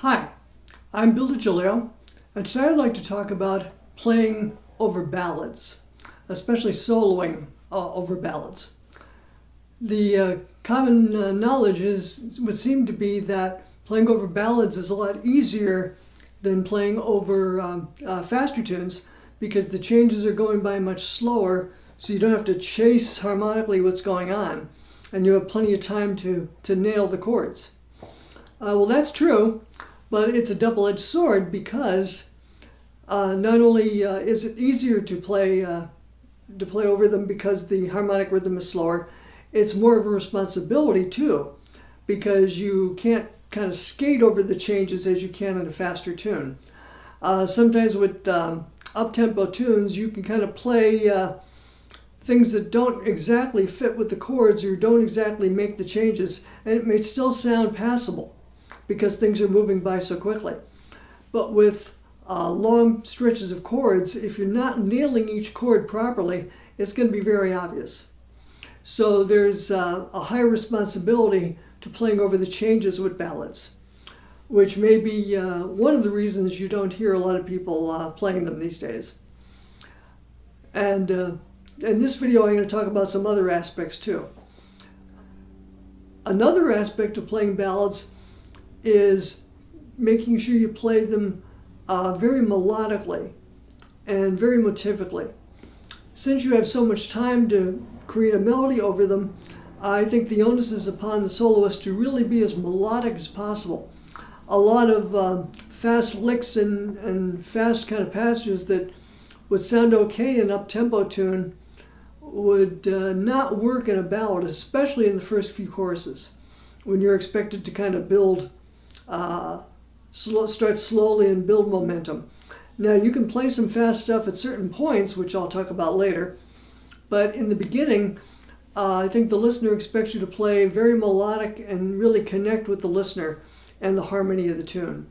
Hi, I'm Bill DiGilio, and today I'd like to talk about playing over ballads, especially soloing over ballads. The common knowledge would seem to be that playing over ballads is a lot easier than playing over faster tunes because the changes are going by much slower, so you don't have to chase harmonically what's going on, and you have plenty of time to nail the chords. Well, that's true, but it's a double-edged sword because not only is it easier to play over them because the harmonic rhythm is slower, it's more of a responsibility too, because you can't kind of skate over the changes as you can in a faster tune. Sometimes with up-tempo tunes, you can kind of play things that don't exactly fit with the chords or don't exactly make the changes, and it may still sound passable because things are moving by so quickly. But with long stretches of chords, if you're not nailing each chord properly, it's going to be very obvious. So there's a higher responsibility to playing over the changes with ballads, which may be one of the reasons you don't hear a lot of people playing them these days. And in this video, I'm going to talk about some other aspects too. Another aspect of playing ballads is making sure you play them very melodically and very motivically. Since you have so much time to create a melody over them, I think the onus is upon the soloist to really be as melodic as possible. A lot of fast licks and fast kind of passages that would sound okay in an up-tempo tune would not work in a ballad, especially in the first few choruses, when you're expected to kind of build, start slowly and build momentum. Now, you can play some fast stuff at certain points, which I'll talk about later, but in the beginning, I think the listener expects you to play very melodic and really connect with the listener and the harmony of the tune.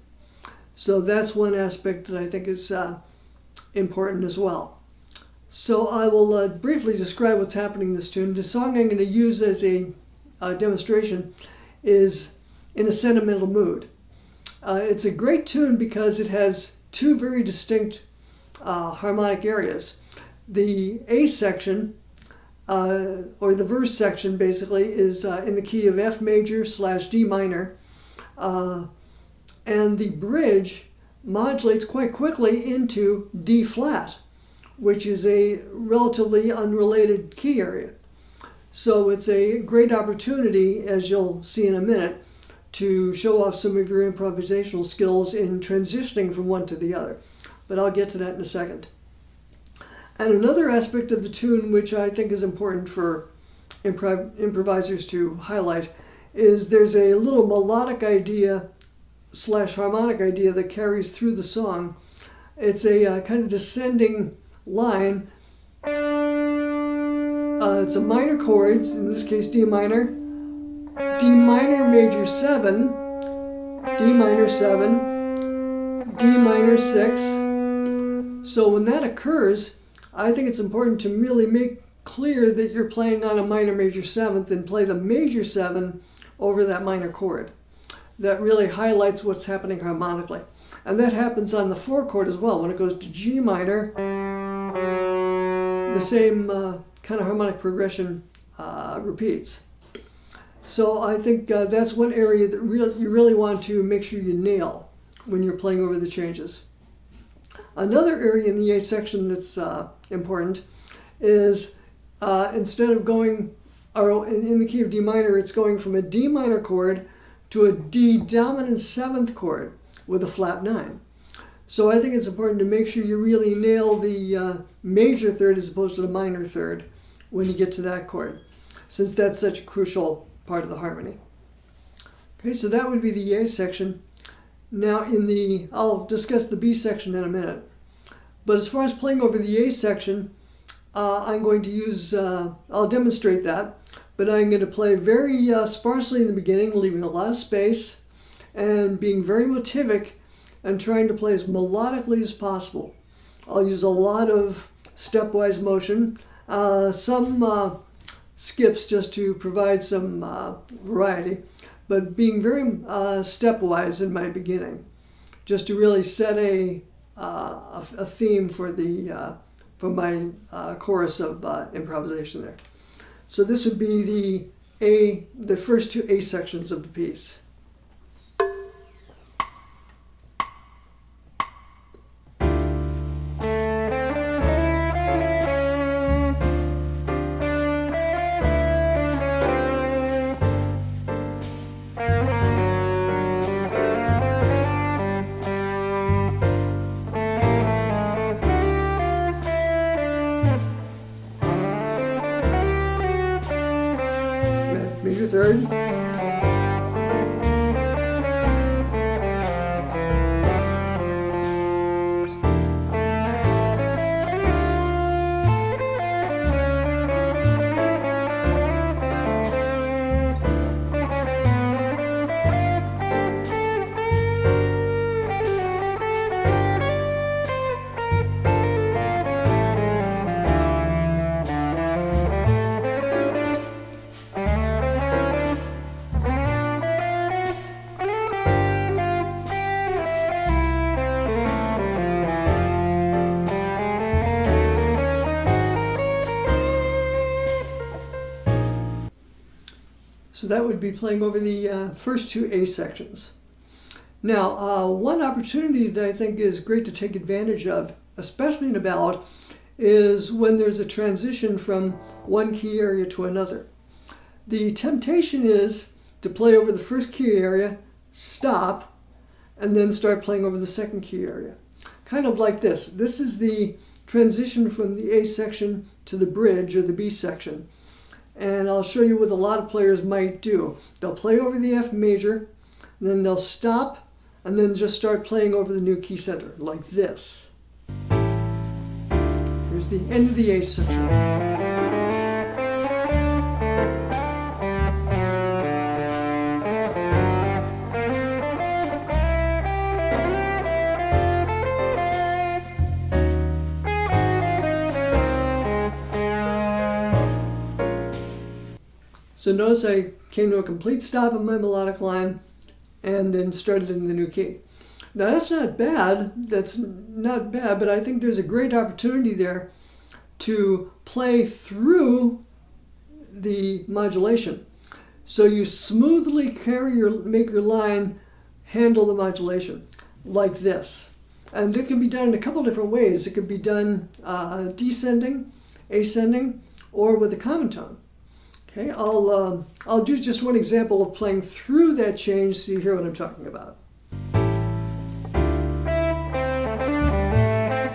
So that's one aspect that I think is important as well. So I will briefly describe what's happening in this tune. The song I'm going to use as a demonstration is In a Sentimental Mood. It's a great tune because it has two very distinct harmonic areas. The A section, or the verse section basically, is in the key of F major / D minor, and the bridge modulates quite quickly into D flat, which is a relatively unrelated key area. So it's a great opportunity, as you'll see in a minute, to show off some of your improvisational skills in transitioning from one to the other. But I'll get to that in a second. And another aspect of the tune which I think is important for improvisers to highlight is there's a little melodic idea / harmonic idea that carries through the song. It's a kind of descending line. It's a minor chords, in this case D minor, D minor major 7, D minor 7, D minor 6. So when that occurs, I think it's important to really make clear that you're playing on a minor major 7th and play the major 7 over that minor chord. That really highlights what's happening harmonically. And that happens on the 4 chord as well. When it goes to G minor, the same kind of harmonic progression repeats. So I think that's one area that you really want to make sure you nail when you're playing over the changes. Another area in the A section that's important is instead of going, or in the key of D minor, it's going from a D minor chord to a D dominant 7th chord with a flat 9. So I think it's important to make sure you really nail the major third as opposed to the minor third when you get to that chord, since that's such a crucial part of the harmony. Okay, so that would be the A section. Now I'll discuss the B section in a minute. But as far as playing over the A section, I'm going to use, I'll demonstrate that, but I'm going to play very sparsely in the beginning, leaving a lot of space, and being very motivic and trying to play as melodically as possible. I'll use a lot of stepwise motion, some skips just to provide some variety, but being very stepwise in my beginning, just to really set a theme for my chorus of improvisation there. So this would be the first two A sections of the piece. Major third. So that would be playing over the first two A sections. Now, one opportunity that I think is great to take advantage of, especially in a ballad, is when there's a transition from one key area to another. The temptation is to play over the first key area, stop, and then start playing over the second key area. Kind of like this. This is the transition from the A section to the bridge or the B section. And I'll show you what a lot of players might do. They'll play over the F major, then they'll stop, and then just start playing over the new key center, like this. Here's the end of the A section. So notice I came to a complete stop on my melodic line and then started in the new key. Now that's not bad, but I think there's a great opportunity there to play through the modulation. So you smoothly make your line handle the modulation like this. And that can be done in a couple different ways. It could be done descending, ascending, or with a common tone. Okay, I'll do just one example of playing through that change so you hear what I'm talking about.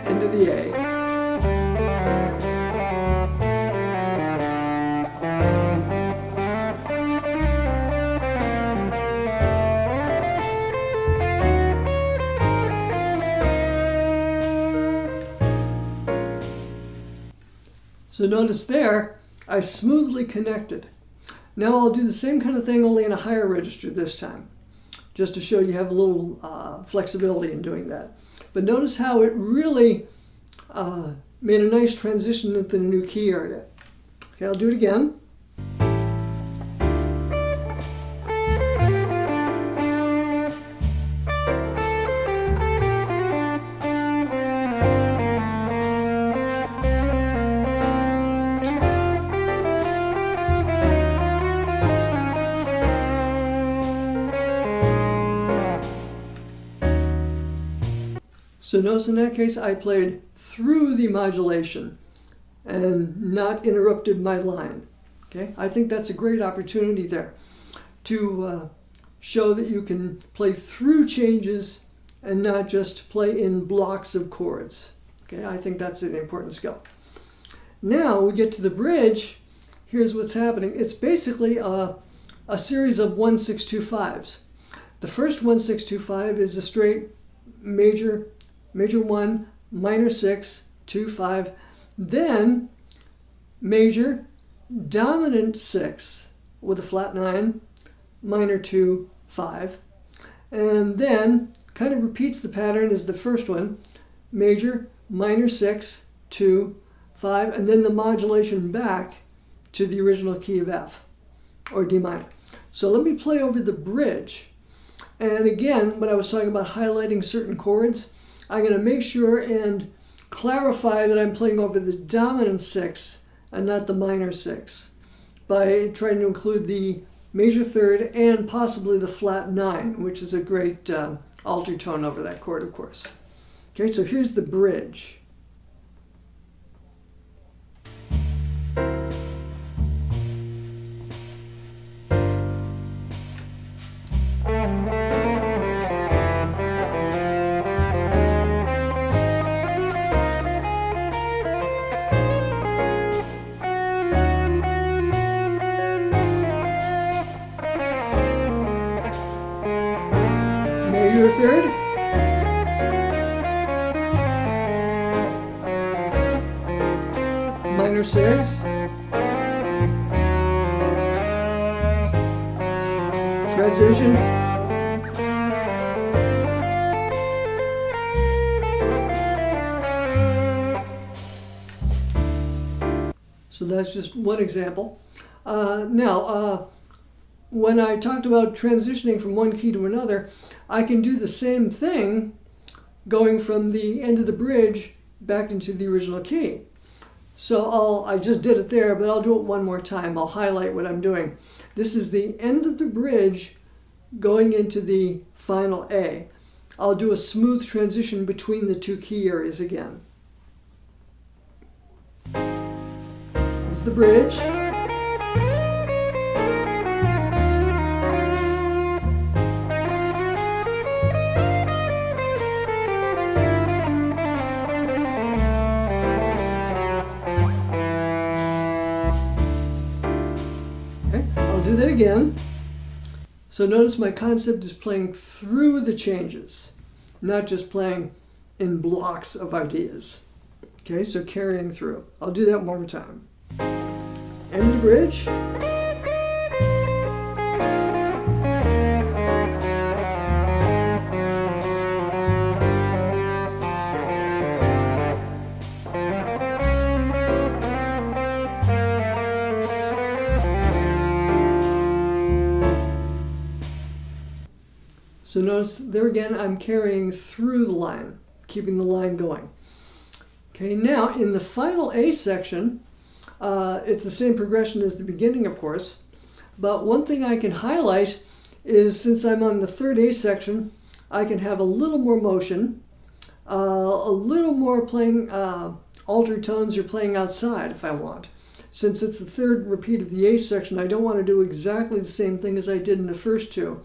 Into the A. So notice there, I smoothly connected. Now I'll do the same kind of thing, only in a higher register this time, just to show you have a little flexibility in doing that. But notice how it really made a nice transition into the new key area. Okay, I'll do it again. So notice in that case I played through the modulation and not interrupted my line. Okay, I think that's a great opportunity there to show that you can play through changes and not just play in blocks of chords. Okay, I think that's an important skill. Now we get to the bridge. Here's what's happening. It's basically a series of 1-6-2-5s. The first 1-6-2-5 is a straight major 1, minor 6, 2, 5, then major, dominant 6 with a flat 9, minor 2, 5, and then kind of repeats the pattern as the first one, major, minor 6, 2, 5, and then the modulation back to the original key of F, or D minor. So let me play over the bridge. And again, when I was talking about highlighting certain chords, I'm going to make sure and clarify that I'm playing over the dominant 6 and not the minor 6 by trying to include the major 3rd and possibly the flat 9, which is a great alter tone over that chord, of course. Okay, so here's the bridge. Major 3rd, minor 6, transition, so that's just one example. Now, when I talked about transitioning from one key to another, I can do the same thing going from the end of the bridge back into the original key. So I just did it there, but I'll do it one more time. I'll highlight what I'm doing. This is the end of the bridge going into the final A. I'll do a smooth transition between the two key areas again. This is the bridge. Do that again. So notice my concept is playing through the changes, not just playing in blocks of ideas. Okay, so carrying through. I'll do that one more time. End of the bridge. So notice there again, I'm carrying through the line, keeping the line going. Okay, now in the final A section, it's the same progression as the beginning, of course, but one thing I can highlight is since I'm on the 3rd A section, I can have a little more motion, a little more playing alter tones or playing outside if I want. Since it's the 3rd repeat of the A section, I don't want to do exactly the same thing as I did in the first two.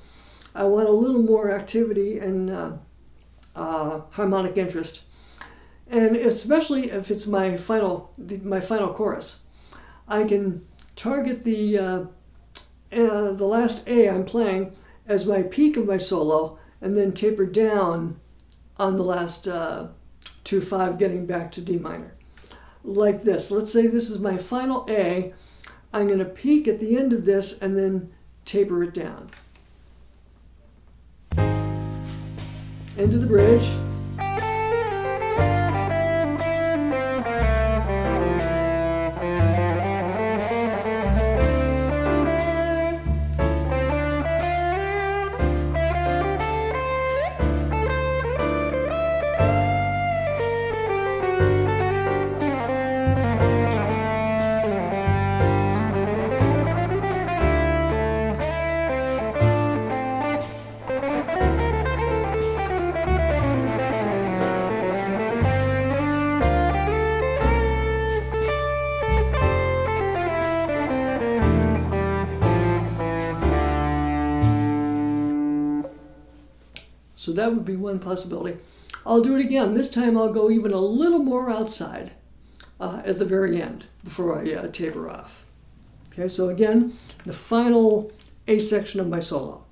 I want a little more activity and harmonic interest, and especially if it's my final chorus, I can target the last A I'm playing as my peak of my solo, and then taper down on the last 2/5, getting back to D minor, like this. Let's say this is my final A. I'm going to peak at the end of this and then taper it down. Into the bridge. So that would be one possibility. I'll do it again. This time I'll go even a little more outside at the very end before I taper off. Okay, so again, the final A section of my solo.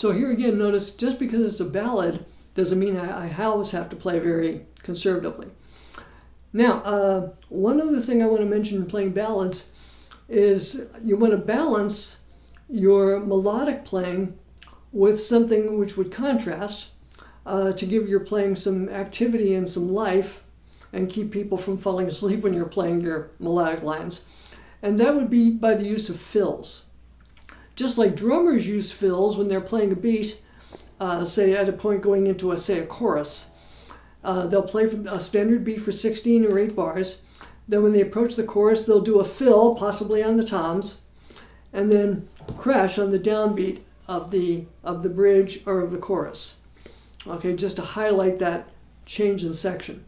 So here again, notice just because it's a ballad doesn't mean I always have to play very conservatively. Now, one other thing I want to mention in playing ballads is you want to balance your melodic playing with something which would contrast to give your playing some activity and some life and keep people from falling asleep when you're playing your melodic lines. And that would be by the use of fills. Just like drummers use fills when they're playing a beat, say at a point going into a chorus. They'll play from a standard beat for 16 or 8 bars. Then when they approach the chorus, they'll do a fill, possibly on the toms, and then crash on the downbeat of the bridge or of the chorus. Okay, just to highlight that change in section.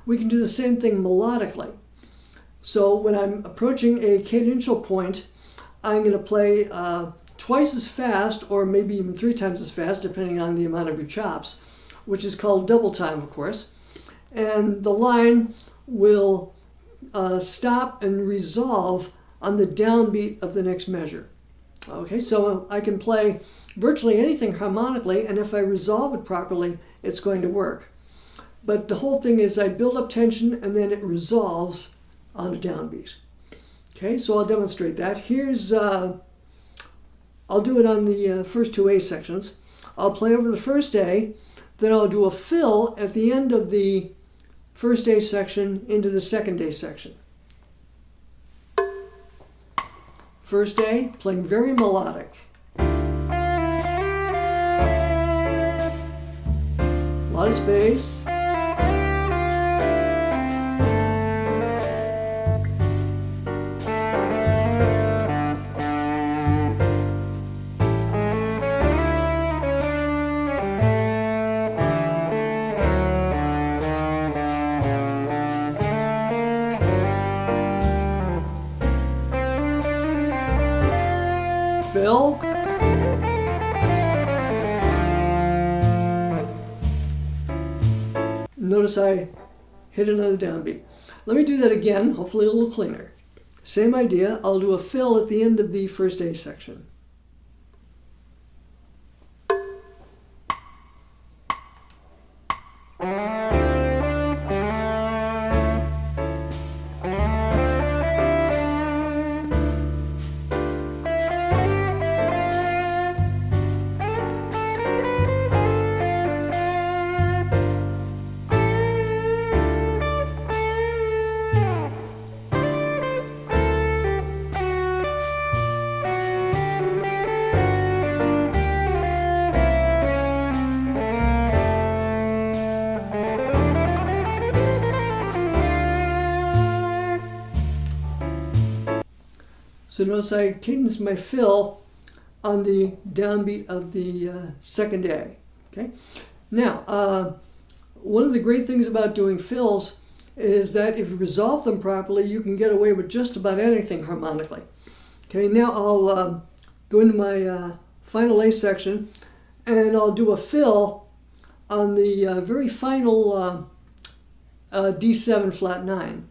We can do the same thing melodically. So when I'm approaching a cadential point, I'm going to play twice as fast, or maybe even 3 times as fast, depending on the amount of your chops, which is called double time, of course. And the line will stop and resolve on the downbeat of the next measure. Okay, so I can play virtually anything harmonically, and if I resolve it properly, it's going to work. But the whole thing is I build up tension and then it resolves on a downbeat. Okay, so I'll demonstrate that. Here's, I'll do it on the first 2 A sections. I'll play over the first A, then I'll do a fill at the end of the first A section into the second A section. First A, playing very melodic. A lot of space. Fill. Notice I hit another downbeat. Let me do that again, hopefully a little cleaner. Same idea, I'll do a fill at the end of the first A section. So notice I cadence my fill on the downbeat of the second A. Okay. Now, one of the great things about doing fills is that if you resolve them properly, you can get away with just about anything harmonically. Okay. Now I'll go into my final A section, and I'll do a fill on the very final D7 flat 9.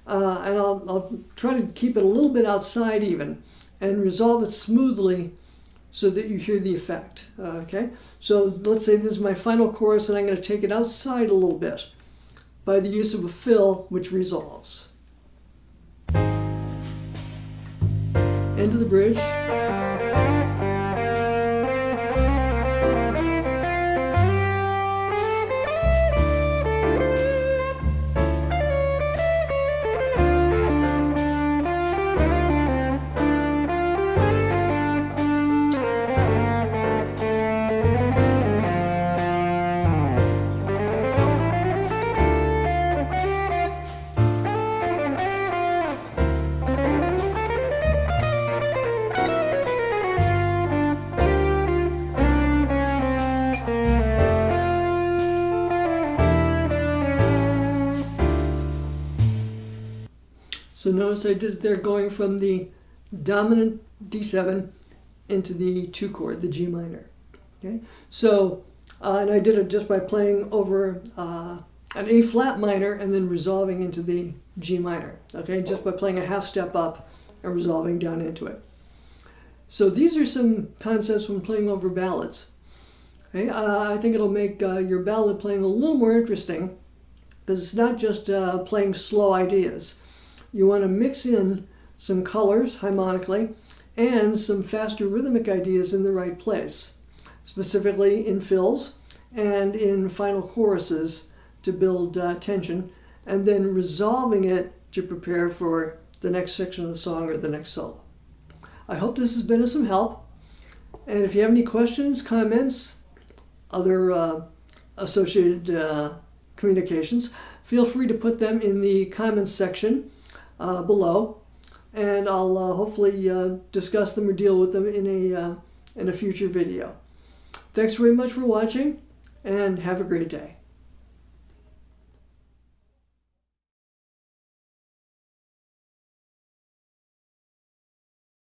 And I'll try to keep it a little bit outside even and resolve it smoothly so that you hear the effect. Okay, so let's say this is my final chorus and I'm going to take it outside a little bit by the use of a fill which resolves. Into the bridge. So notice I did it there going from the dominant D7 into the 2 chord, the G minor. Okay, so and I did it just by playing over an A flat minor and then resolving into the G minor. Okay, just by playing a half step up and resolving down into it. So these are some concepts when playing over ballads. Okay? I think it'll make your ballad playing a little more interesting, because it's not just playing slow ideas. You want to mix in some colors harmonically and some faster rhythmic ideas in the right place, specifically in fills and in final choruses to build tension, and then resolving it to prepare for the next section of the song or the next solo. I hope this has been of some help, and if you have any questions, comments, other associated communications, feel free to put them in the comments section below, and I'll hopefully discuss them or deal with them in a future video. Thanks very much for watching, and have a great day.